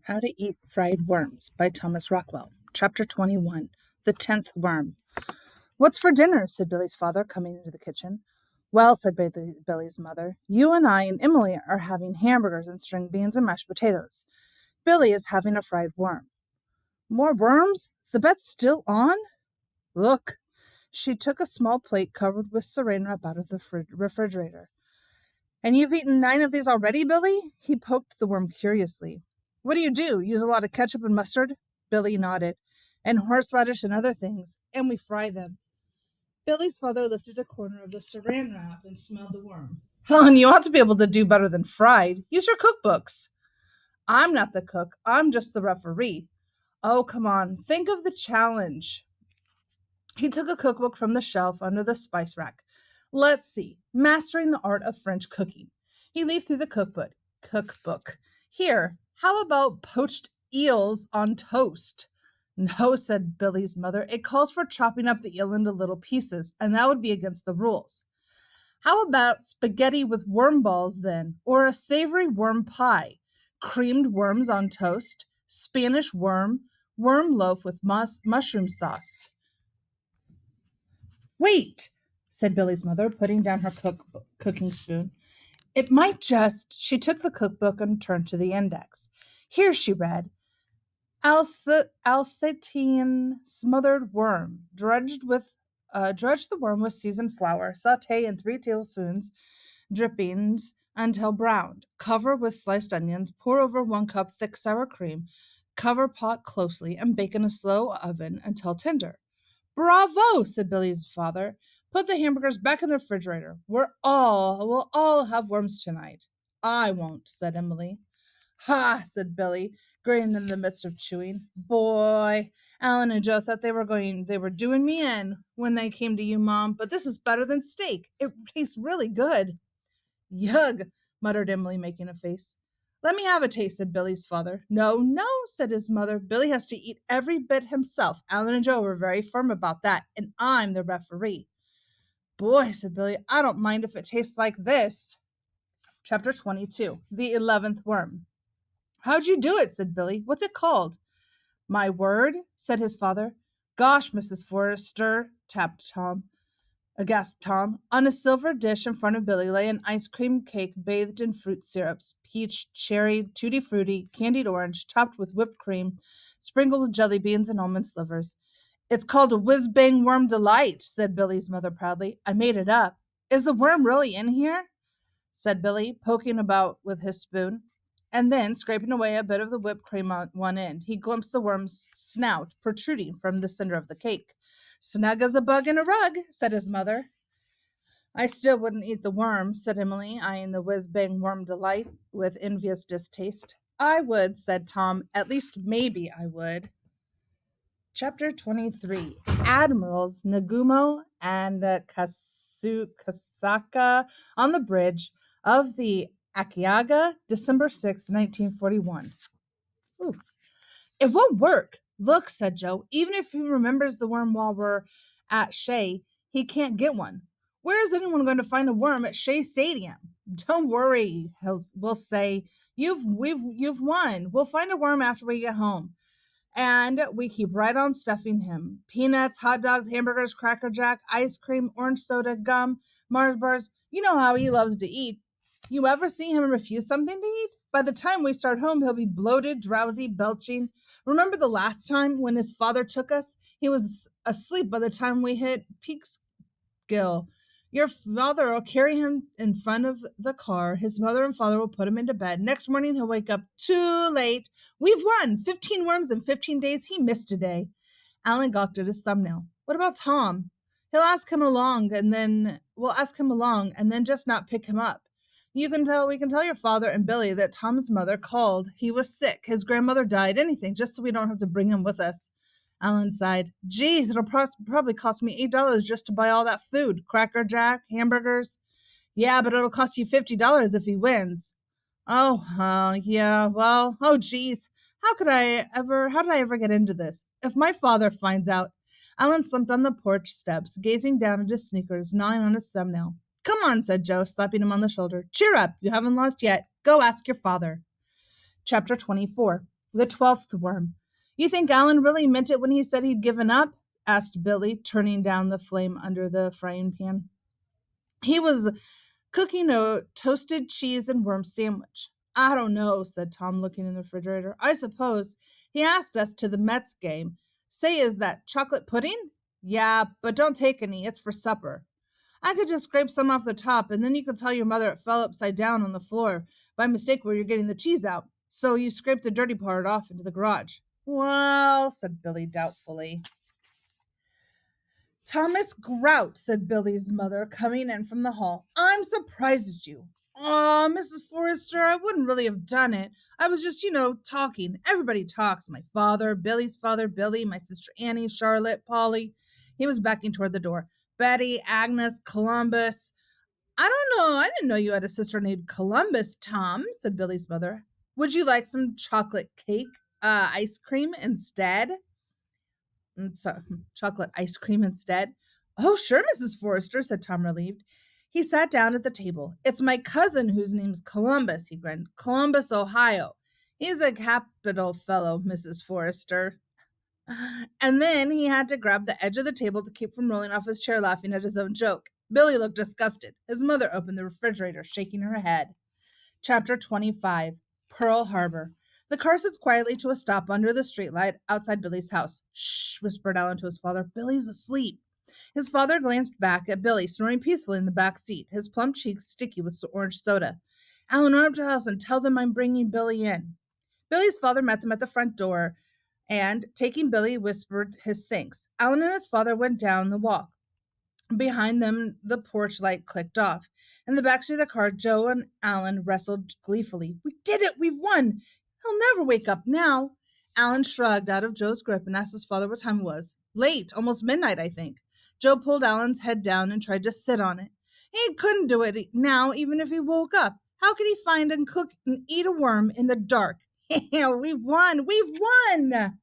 How to Eat Fried Worms by Thomas Rockwell. Chapter 21. The 10th Worm. "What's for dinner?" said Billy's father, coming into the kitchen. "Well," said Billy's mother, "you and I and Emily are having hamburgers and string beans and mashed potatoes. Billy is having a fried worm." "More worms? The bet's still on?" "Look." She took a small plate covered with saran wrap out of the refrigerator. "And you've eaten 9 of these already, Billy?" He poked the worm curiously. "What do? Use a lot of ketchup and mustard?" Billy nodded. "And horseradish and other things. And we fry them." Billy's father lifted a corner of the saran wrap and smelled the worm. "Oh, and you ought to be able to do better than fried. Use your cookbooks." "I'm not the cook. I'm just the referee." "Oh, come on. Think of the challenge." He took a cookbook from the shelf under the spice rack. "Let's see. Mastering the Art of French Cooking." He leafed through the cookbook. "Here, how about poached eels on toast?" "No," said Billy's mother. "It calls for chopping up the eel into little pieces, and that would be against the rules." "How about spaghetti with worm balls, then? Or a savory worm pie? Creamed worms on toast? Spanish worm loaf with mushroom sauce." "Wait," said Billy's mother, putting down her cooking spoon. "It might just—" She took the cookbook and turned to the index. Here she read, Alsatian smothered worm. Dredge the worm with seasoned flour. Saute in 3 tablespoons drippings until browned. Cover with sliced onions. Pour over 1 cup thick sour cream. Cover pot closely and bake in a slow oven until tender. "Bravo," said Billy's father. "Put the hamburgers back in the refrigerator. We'll all have worms tonight." "I won't," said Emily. "Ha," said Billy, grinning in the midst of chewing. "Boy, Alan and Joe thought they were doing me in when they came to you, Mom, but this is better than steak. It tastes really good." "Yug," muttered Emily, making a face. "Let me have a taste," said Billy's father. "No, no," said his mother. "Billy has to eat every bit himself. Alan and Joe were very firm about that, and I'm the referee." "Boy," said Billy, "I don't mind if it tastes like this." Chapter 22. The 11th Worm. "How'd you do it?" said Billy. "What's it called?" "My word," said his father. "Gosh, Mrs. Forrester," gasped Tom. On a silver dish in front of Billy lay an ice cream cake bathed in fruit syrups, peach, cherry, tutti frutti, candied orange, topped with whipped cream, sprinkled with jelly beans and almond slivers. "It's called a whiz-bang worm delight," said Billy's mother proudly. "I made it up." "Is the worm really in here?" said Billy, poking about with his spoon. And then, scraping away a bit of the whipped cream on one end, he glimpsed the worm's snout protruding from the center of the cake. "Snug as a bug in a rug," said his mother. "I still wouldn't eat the worm," said Emily, eyeing the whiz-bang worm delight with envious distaste. "I would," said Tom. "At least maybe I would." Chapter 23. Admirals Nagumo and Kasaka on the bridge of the Akiaga, December 6, 1941. Ooh. "It won't work. Look," said Joe. "Even if he remembers the worm while we're at Shea, he can't get one. Where is anyone going to find a worm at Shea Stadium?" "Don't worry," we'll say. You've won. We'll find a worm after we get home." And we keep right on stuffing him. Peanuts, hot dogs, hamburgers, Cracker Jack, ice cream, orange soda, gum, Mars bars. You know how he loves to eat. You ever see him refuse something to eat? By the time we start home, he'll be bloated, drowsy, belching. Remember the last time when his father took us? He was asleep by the time we hit Peekskill. Your father will carry him in front of the car. His mother and father will put him into bed. Next morning, he'll wake up too late. We've won 15 worms in 15 days. He missed a day. Alan gawked at his thumbnail. "What about Tom? We'll ask him along and then just not pick him up. We can tell your father and Billy that Tom's mother called. He was sick. His grandmother died. Anything, just so we don't have to bring him with us." Alan sighed. "Geez, it'll probably cost me $8 just to buy all that food. Cracker Jack, hamburgers." "Yeah, but it'll cost you $50 if he wins." "Oh, yeah, well, oh, geez. How did I ever get into this? If my father finds out." Alan slumped on the porch steps, gazing down at his sneakers, gnawing on his thumbnail. "Come on," said Joe, slapping him on the shoulder. "Cheer up. You haven't lost yet. Go ask your father." Chapter 24. The 12th worm. You think Alan really meant it when he said he'd given up? Asked Billy, turning down the flame under the frying pan. He was cooking a toasted cheese and worm sandwich. I don't know, said Tom, looking in the refrigerator. I suppose he asked us to the Mets game. Say, is that chocolate pudding? Yeah, but don't take any. It's for supper. I could just scrape some off the top, and then you could tell your mother it fell upside down on the floor by mistake where you're getting the cheese out. So you scraped the dirty part off into the garage. Well, said Billy doubtfully. Thomas Grout, said Billy's mother, coming in from the hall. I'm surprised at you. Oh, Mrs. Forrester, I wouldn't really have done it. I was just, talking. Everybody talks. My father, Billy's father, Billy, my sister Annie, Charlotte, Polly. He was backing toward the door. Betty, Agnes, Columbus. I don't know. I didn't know you had a sister named Columbus, Tom, said Billy's mother. Would you like some chocolate cake, ice cream instead? Chocolate ice cream instead. Oh, sure, Mrs. Forrester, said Tom, relieved. He sat down at the table. It's my cousin whose name's Columbus, he grinned. Columbus, Ohio. He's a capital fellow, Mrs. Forrester. And then he had to grab the edge of the table to keep from rolling off his chair laughing at his own joke. Billy looked disgusted. His mother opened the refrigerator, shaking her head. Chapter 25, Pearl Harbor. The car sits quietly to a stop under the streetlight outside Billy's house. Shh, whispered Alan to his father. Billy's asleep. His father glanced back at Billy, snoring peacefully in the back seat, his plump cheeks sticky with orange soda. Alan, run up to the house and tell them I'm bringing Billy in. Billy's father met them at the front door and, taking Billy, whispered his thanks. Alan and his father went down the walk. Behind them, the porch light clicked off. In the backseat of the car, Joe and Alan wrestled gleefully. We did it! We've won! He'll never wake up now. Alan shrugged out of Joe's grip and asked his father what time it was. Late, almost midnight, I think. Joe pulled Alan's head down and tried to sit on it. He couldn't do it now, even if he woke up. How could he find and cook and eat a worm in the dark? We've won! We've won!